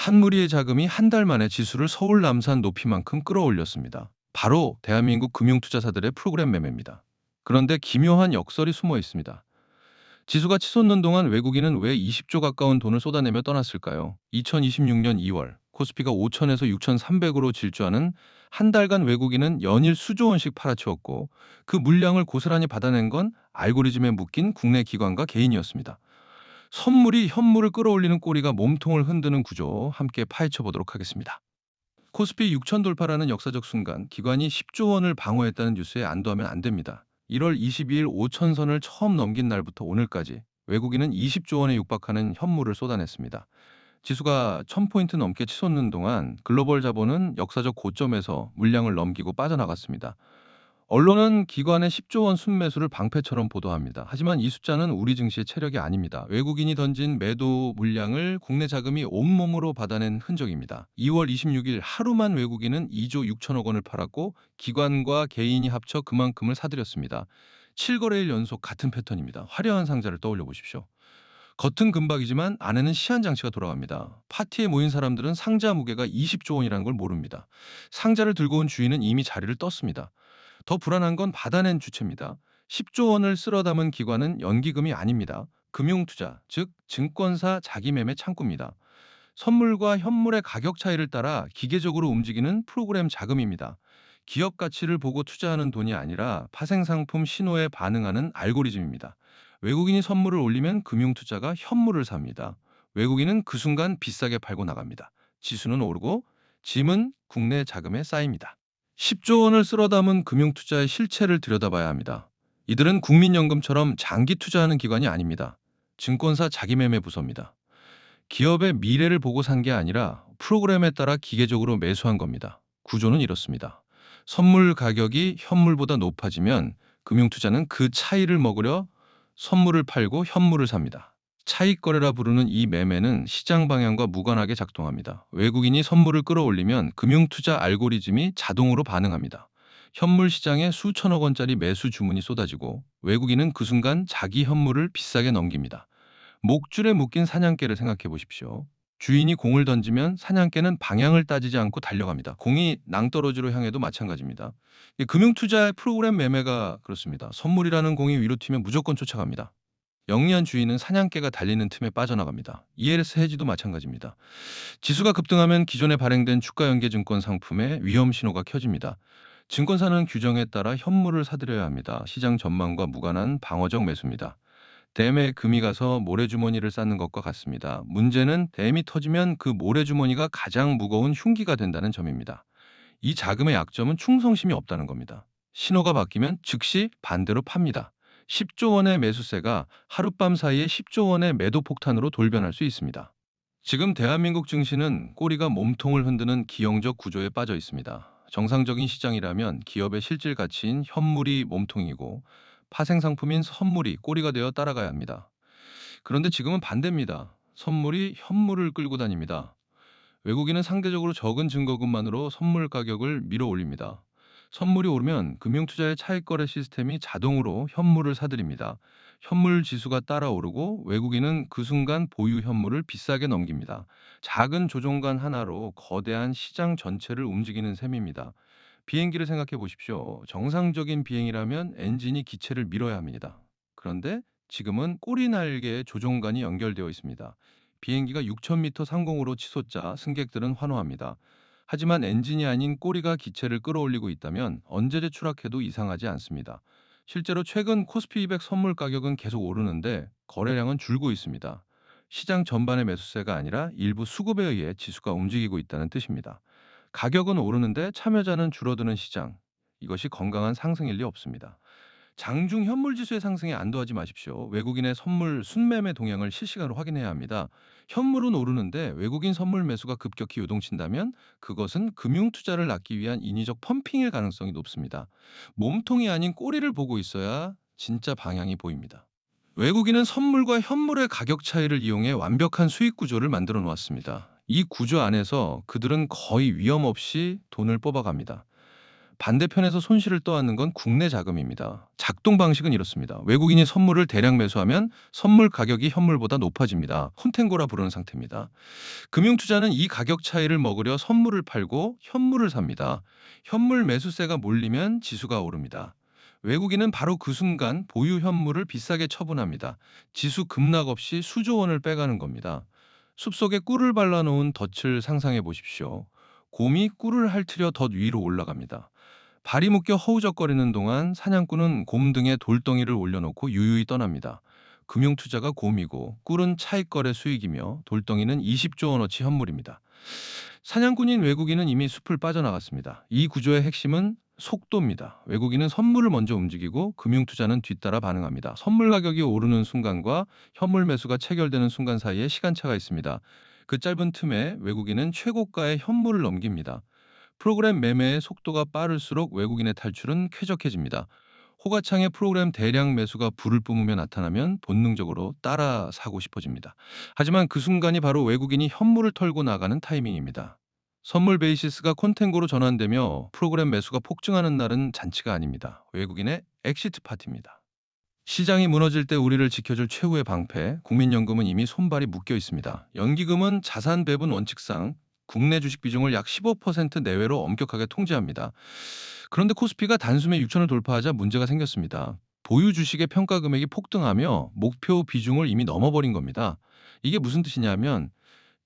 한 무리의 자금이 한 달 만에 지수를 서울 남산 높이만큼 끌어올렸습니다. 바로 대한민국 금융투자사들의 프로그램 매매입니다. 그런데 기묘한 역설이 숨어 있습니다. 지수가 치솟는 동안 외국인은 왜 20조 가까운 돈을 쏟아내며 떠났을까요? 2026년 2월 코스피가 5천에서 6,300으로 질주하는 한 달간 외국인은 연일 수조 원씩 팔아치웠고 그 물량을 고스란히 받아낸 건 알고리즘에 묶인 국내 기관과 개인이었습니다. 선물이 현물을 끌어올리는 꼬리가 몸통을 흔드는 구조 함께 파헤쳐 보도록 하겠습니다. 코스피 6천 돌파라는 역사적 순간 기관이 10조 원을 방어했다는 뉴스에 안도하면 안 됩니다. 1월 22일 5천선을 처음 넘긴 날부터 오늘까지 외국인은 20조 원에 육박하는 현물을 쏟아냈습니다. 지수가 1000포인트 넘게 치솟는 동안 글로벌 자본은 역사적 고점에서 물량을 넘기고 빠져나갔습니다. 언론은 기관의 10조 원 순매수를 방패처럼 보도합니다. 하지만 이 숫자는 우리 증시의 체력이 아닙니다. 외국인이 던진 매도 물량을 국내 자금이 온몸으로 받아낸 흔적입니다. 2월 26일 하루만 외국인은 2조 6천억 원을 팔았고 기관과 개인이 합쳐 그만큼을 사들였습니다. 7거래일 연속 같은 패턴입니다. 화려한 상자를 떠올려 보십시오. 겉은 금박이지만 안에는 시한 장치가 돌아갑니다. 파티에 모인 사람들은 상자 무게가 20조 원이라는 걸 모릅니다. 상자를 들고 온 주인은 이미 자리를 떴습니다. 더 불안한 건 받아낸 주체입니다. 10조 원을 쓸어 담은 기관은 연기금이 아닙니다. 금융투자, 즉 증권사 자기매매 창구입니다. 선물과 현물의 가격 차이를 따라 기계적으로 움직이는 프로그램 자금입니다. 기업 가치를 보고 투자하는 돈이 아니라 파생상품 신호에 반응하는 알고리즘입니다. 외국인이 선물을 올리면 금융투자가 현물을 삽니다. 외국인은 그 순간 비싸게 팔고 나갑니다. 지수는 오르고 짐은 국내 자금에 쌓입니다. 10조 원을 쓸어 담은 금융투자의 실체를 들여다봐야 합니다. 이들은 국민연금처럼 장기 투자하는 기관이 아닙니다. 증권사 자기매매 부서입니다. 기업의 미래를 보고 산 게 아니라 프로그램에 따라 기계적으로 매수한 겁니다. 구조는 이렇습니다. 선물 가격이 현물보다 높아지면 금융투자는 그 차이를 먹으려 선물을 팔고 현물을 삽니다. 차익거래라 부르는 이 매매는 시장 방향과 무관하게 작동합니다. 외국인이 선물을 끌어올리면 금융투자 알고리즘이 자동으로 반응합니다. 현물 시장에 수천억 원짜리 매수 주문이 쏟아지고 외국인은 그 순간 자기 현물을 비싸게 넘깁니다. 목줄에 묶인 사냥개를 생각해 보십시오. 주인이 공을 던지면 사냥개는 방향을 따지지 않고 달려갑니다. 공이 낭떠러지로 향해도 마찬가지입니다. 금융투자의 프로그램 매매가 그렇습니다. 선물이라는 공이 위로 튀면 무조건 쫓아갑니다. 영리한 주인은 사냥개가 달리는 틈에 빠져나갑니다. ELS 해지도 마찬가지입니다. 지수가 급등하면 기존에 발행된 주가연계증권 상품에 위험 신호가 켜집니다. 증권사는 규정에 따라 현물을 사들여야 합니다. 시장 전망과 무관한 방어적 매수입니다. 댐에 금이 가서 모래주머니를 쌓는 것과 같습니다. 문제는 댐이 터지면 그 모래주머니가 가장 무거운 흉기가 된다는 점입니다. 이 자금의 약점은 충성심이 없다는 겁니다. 신호가 바뀌면 즉시 반대로 팝니다. 10조 원의 매수세가 하룻밤 사이에 10조 원의 매도 폭탄으로 돌변할 수 있습니다. 지금 대한민국 증시는 꼬리가 몸통을 흔드는 기형적 구조에 빠져 있습니다. 정상적인 시장이라면 기업의 실질 가치인 현물이 몸통이고 파생상품인 선물이 꼬리가 되어 따라가야 합니다. 그런데 지금은 반대입니다. 선물이 현물을 끌고 다닙니다. 외국인은 상대적으로 적은 증거금만으로 선물 가격을 밀어 올립니다. 선물이 오르면 금융투자의 차익거래 시스템이 자동으로 현물을 사들입니다. 현물 지수가 따라 오르고 외국인은 그 순간 보유 현물을 비싸게 넘깁니다. 작은 조종간 하나로 거대한 시장 전체를 움직이는 셈입니다. 비행기를 생각해 보십시오. 정상적인 비행이라면 엔진이 기체를 밀어야 합니다. 그런데 지금은 꼬리 날개에 조종관이 연결되어 있습니다. 비행기가 6,000m 상공으로 치솟자 승객들은 환호합니다. 하지만 엔진이 아닌 꼬리가 기체를 끌어올리고 있다면 언제 추락해도 이상하지 않습니다. 실제로 최근 코스피 200 선물 가격은 계속 오르는데 거래량은 줄고 있습니다. 시장 전반의 매수세가 아니라 일부 수급에 의해 지수가 움직이고 있다는 뜻입니다. 가격은 오르는데 참여자는 줄어드는 시장. 이것이 건강한 상승일 리 없습니다. 장중 현물 지수의 상승에 안도하지 마십시오. 외국인의 선물 순매매 동향을 실시간으로 확인해야 합니다. 현물은 오르는데 외국인 선물 매수가 급격히 요동친다면 그것은 금융 투자를 낳기 위한 인위적 펌핑일 가능성이 높습니다. 몸통이 아닌 꼬리를 보고 있어야 진짜 방향이 보입니다. 외국인은 선물과 현물의 가격 차이를 이용해 완벽한 수익 구조를 만들어 놓았습니다. 이 구조 안에서 그들은 거의 위험 없이 돈을 뽑아갑니다. 반대편에서 손실을 떠안는 건 국내 자금입니다. 작동 방식은 이렇습니다. 외국인이 선물을 대량 매수하면 선물 가격이 현물보다 높아집니다. 콘텐고라 부르는 상태입니다. 금융투자는 이 가격 차이를 먹으려 선물을 팔고 현물을 삽니다. 현물 매수세가 몰리면 지수가 오릅니다. 외국인은 바로 그 순간 보유 현물을 비싸게 처분합니다. 지수 급락 없이 수조 원을 빼가는 겁니다. 숲속에 꿀을 발라놓은 덫을 상상해 보십시오. 곰이 꿀을 핥으려 덫 위로 올라갑니다. 발이 묶여 허우적거리는 동안 사냥꾼은 곰 등에 돌덩이를 올려놓고 유유히 떠납니다. 금융투자가 곰이고 꿀은 차익거래 수익이며 돌덩이는 20조 원어치 현물입니다. 사냥꾼인 외국인은 이미 숲을 빠져나갔습니다. 이 구조의 핵심은 속도입니다. 외국인은 선물을 먼저 움직이고 금융투자는 뒤따라 반응합니다. 선물 가격이 오르는 순간과 현물 매수가 체결되는 순간 사이에 시간차가 있습니다. 그 짧은 틈에 외국인은 최고가의 현물을 넘깁니다. 프로그램 매매의 속도가 빠를수록 외국인의 탈출은 쾌적해집니다. 호가창에 프로그램 대량 매수가 불을 뿜으며 나타나면 본능적으로 따라 사고 싶어집니다. 하지만 그 순간이 바로 외국인이 현물을 털고 나가는 타이밍입니다. 선물 베이시스가 콘텐고로 전환되며 프로그램 매수가 폭증하는 날은 잔치가 아닙니다. 외국인의 엑시트 파티입니다. 시장이 무너질 때 우리를 지켜줄 최후의 방패, 국민연금은 이미 손발이 묶여 있습니다. 연기금은 자산 배분 원칙상 국내 주식 비중을 약 15% 내외로 엄격하게 통제합니다. 그런데 코스피가 단숨에 6천을 돌파하자 문제가 생겼습니다. 보유 주식의 평가 금액이 폭등하며 목표 비중을 이미 넘어버린 겁니다. 이게 무슨 뜻이냐면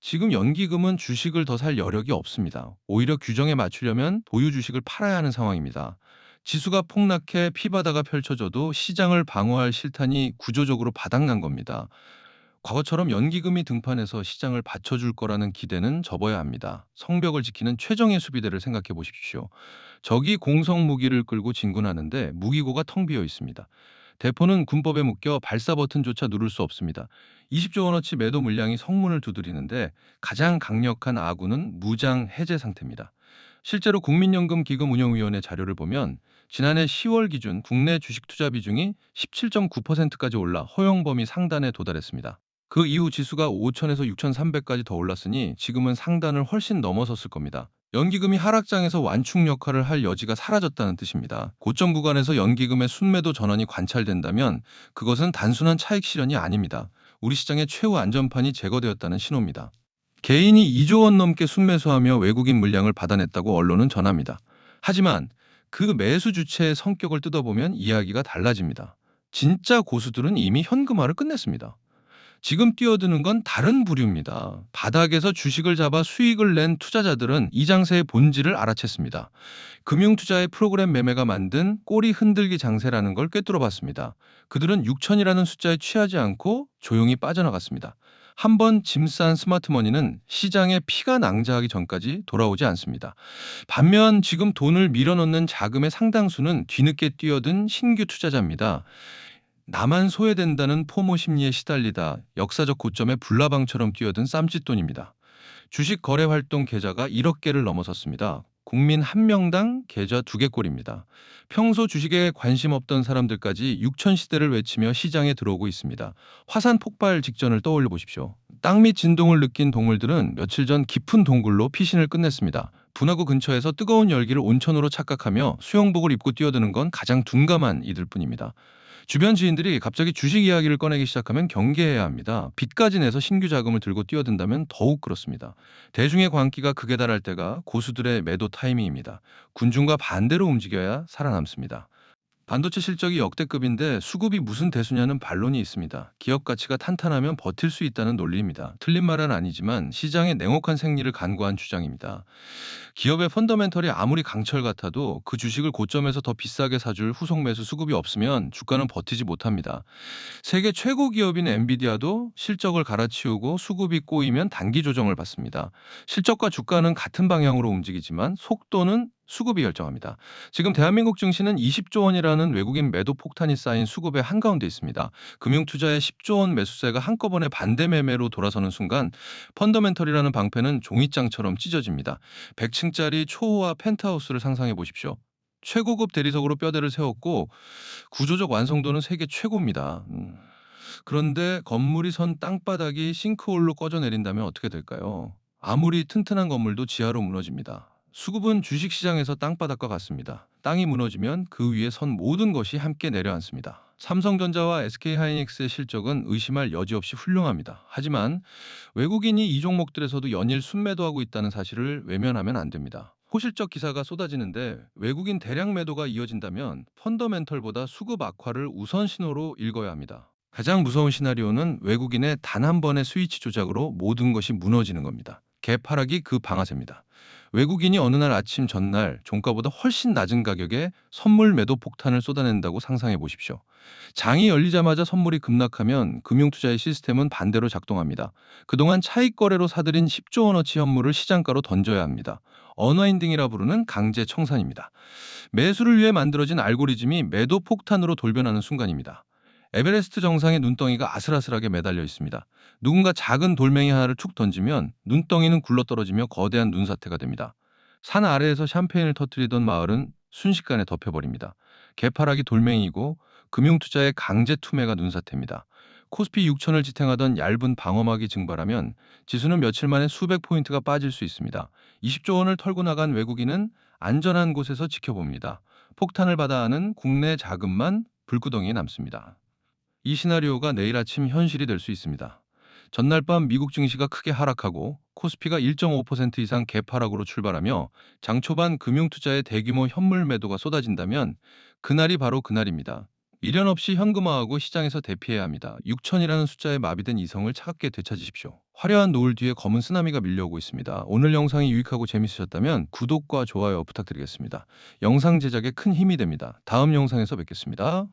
지금 연기금은 주식을 더 살 여력이 없습니다. 오히려 규정에 맞추려면 보유 주식을 팔아야 하는 상황입니다. 지수가 폭락해 피바다가 펼쳐져도 시장을 방어할 실탄이 구조적으로 바닥난 겁니다. 과거처럼 연기금이 등판해서 시장을 받쳐줄 거라는 기대는 접어야 합니다. 성벽을 지키는 최정예 수비대를 생각해 보십시오. 적이 공성 무기를 끌고 진군하는데 무기고가 텅 비어 있습니다. 대포는 군법에 묶여 발사 버튼조차 누를 수 없습니다. 20조 원어치 매도 물량이 성문을 두드리는데 가장 강력한 아군은 무장 해제 상태입니다. 실제로 국민연금기금운용위원회 자료를 보면 지난해 10월 기준 국내 주식 투자 비중이 17.9%까지 올라 허용 범위 상단에 도달했습니다. 그 이후 지수가 5천에서 6,300까지 더 올랐으니 지금은 상단을 훨씬 넘어섰을 겁니다. 연기금이 하락장에서 완충 역할을 할 여지가 사라졌다는 뜻입니다. 고점 구간에서 연기금의 순매도 전환이 관찰된다면 그것은 단순한 차익 실현이 아닙니다. 우리 시장의 최후 안전판이 제거되었다는 신호입니다. 개인이 2조 원 넘게 순매수하며 외국인 물량을 받아냈다고 언론은 전합니다. 하지만 그 매수 주체의 성격을 뜯어보면 이야기가 달라집니다. 진짜 고수들은 이미 현금화를 끝냈습니다. 지금 뛰어드는 건 다른 부류입니다. 바닥에서 주식을 잡아 수익을 낸 투자자들은 이 장세의 본질을 알아챘습니다. 금융투자의 프로그램 매매가 만든 꼬리 흔들기 장세라는 걸 꿰뚫어 봤습니다. 그들은 6천이라는 숫자에 취하지 않고 조용히 빠져나갔습니다. 한번 짐 싼 스마트머니는 시장에 피가 낭자하기 전까지 돌아오지 않습니다. 반면 지금 돈을 밀어넣는 자금의 상당수는 뒤늦게 뛰어든 신규 투자자입니다. 나만 소외된다는 포모 심리에 시달리다 역사적 고점에 불나방처럼 뛰어든 쌈짓돈입니다. 주식 거래 활동 계좌가 1억 개를 넘어섰습니다. 국민 한 명당 계좌 2개꼴입니다. 평소 주식에 관심 없던 사람들까지 6천 시대를 외치며 시장에 들어오고 있습니다. 화산 폭발 직전을 떠올려 보십시오. 땅 밑 진동을 느낀 동물들은 며칠 전 깊은 동굴로 피신을 끝냈습니다. 분화구 근처에서 뜨거운 열기를 온천으로 착각하며 수영복을 입고 뛰어드는 건 가장 둔감한 이들 뿐입니다. 주변 지인들이 갑자기 주식 이야기를 꺼내기 시작하면 경계해야 합니다. 빚까지 내서 신규 자금을 들고 뛰어든다면 더욱 그렇습니다. 대중의 광기가 극에 달할 때가 고수들의 매도 타이밍입니다. 군중과 반대로 움직여야 살아남습니다. 반도체 실적이 역대급인데 수급이 무슨 대수냐는 반론이 있습니다. 기업 가치가 탄탄하면 버틸 수 있다는 논리입니다. 틀린 말은 아니지만 시장의 냉혹한 생리를 간과한 주장입니다. 기업의 펀더멘털이 아무리 강철 같아도 그 주식을 고점에서 더 비싸게 사줄 후속 매수 수급이 없으면 주가는 버티지 못합니다. 세계 최고 기업인 엔비디아도 실적을 갈아치우고 수급이 꼬이면 단기 조정을 받습니다. 실적과 주가는 같은 방향으로 움직이지만 속도는 수급이 결정합니다. 지금 대한민국 증시는 20조 원이라는 외국인 매도 폭탄이 쌓인 수급의 한가운데 있습니다. 금융투자의 10조 원 매수세가 한꺼번에 반대 매매로 돌아서는 순간 펀더멘털이라는 방패는 종이장처럼 찢어집니다. 100층짜리 초호화 펜트하우스를 상상해 보십시오. 최고급 대리석으로 뼈대를 세웠고 구조적 완성도는 세계 최고입니다. 그런데 건물이 선 땅바닥이 싱크홀로 꺼져 내린다면 어떻게 될까요? 아무리 튼튼한 건물도 지하로 무너집니다. 수급은 주식시장에서 땅바닥과 같습니다. 땅이 무너지면 그 위에 선 모든 것이 함께 내려앉습니다. 삼성전자와 SK하이닉스의 실적은 의심할 여지 없이 훌륭합니다. 하지만 외국인이 이 종목들에서도 연일 순매도하고 있다는 사실을 외면하면 안 됩니다. 호실적 기사가 쏟아지는데 외국인 대량 매도가 이어진다면 펀더멘털보다 수급 악화를 우선 신호로 읽어야 합니다. 가장 무서운 시나리오는 외국인의 단 한 번의 스위치 조작으로 모든 것이 무너지는 겁니다. 개파락이 그 방아쇠입니다. 외국인이 어느 날 아침 전날 종가보다 훨씬 낮은 가격에 선물 매도 폭탄을 쏟아낸다고 상상해 보십시오. 장이 열리자마자 선물이 급락하면 금융투자의 시스템은 반대로 작동합니다. 그동안 차익 거래로 사들인 10조 원어치 현물을 시장가로 던져야 합니다. 언와인딩이라 부르는 강제 청산입니다. 매수를 위해 만들어진 알고리즘이 매도 폭탄으로 돌변하는 순간입니다. 에베레스트 정상의 눈덩이가 아슬아슬하게 매달려 있습니다. 누군가 작은 돌멩이 하나를 툭 던지면 눈덩이는 굴러떨어지며 거대한 눈사태가 됩니다. 산 아래에서 샴페인을 터뜨리던 마을은 순식간에 덮여버립니다. 개파락이 돌멩이고 금융투자의 강제 투매가 눈사태입니다. 코스피 6천을 지탱하던 얇은 방어막이 증발하면 지수는 며칠 만에 수백 포인트가 빠질 수 있습니다. 20조 원을 털고 나간 외국인은 안전한 곳에서 지켜봅니다. 폭탄을 받아 하는 국내 자금만 불구덩이에 남습니다. 이 시나리오가 내일 아침 현실이 될 수 있습니다. 전날 밤 미국 증시가 크게 하락하고 코스피가 1.5% 이상 개파락으로 출발하며 장 초반 금융투자의 대규모 현물 매도가 쏟아진다면 그날이 바로 그날입니다. 미련 없이 현금화하고 시장에서 대피해야 합니다. 6천이라는 숫자에 마비된 이성을 차갑게 되찾으십시오. 화려한 노을 뒤에 검은 쓰나미가 밀려오고 있습니다. 오늘 영상이 유익하고 재밌으셨다면 구독과 좋아요 부탁드리겠습니다. 영상 제작에 큰 힘이 됩니다. 다음 영상에서 뵙겠습니다.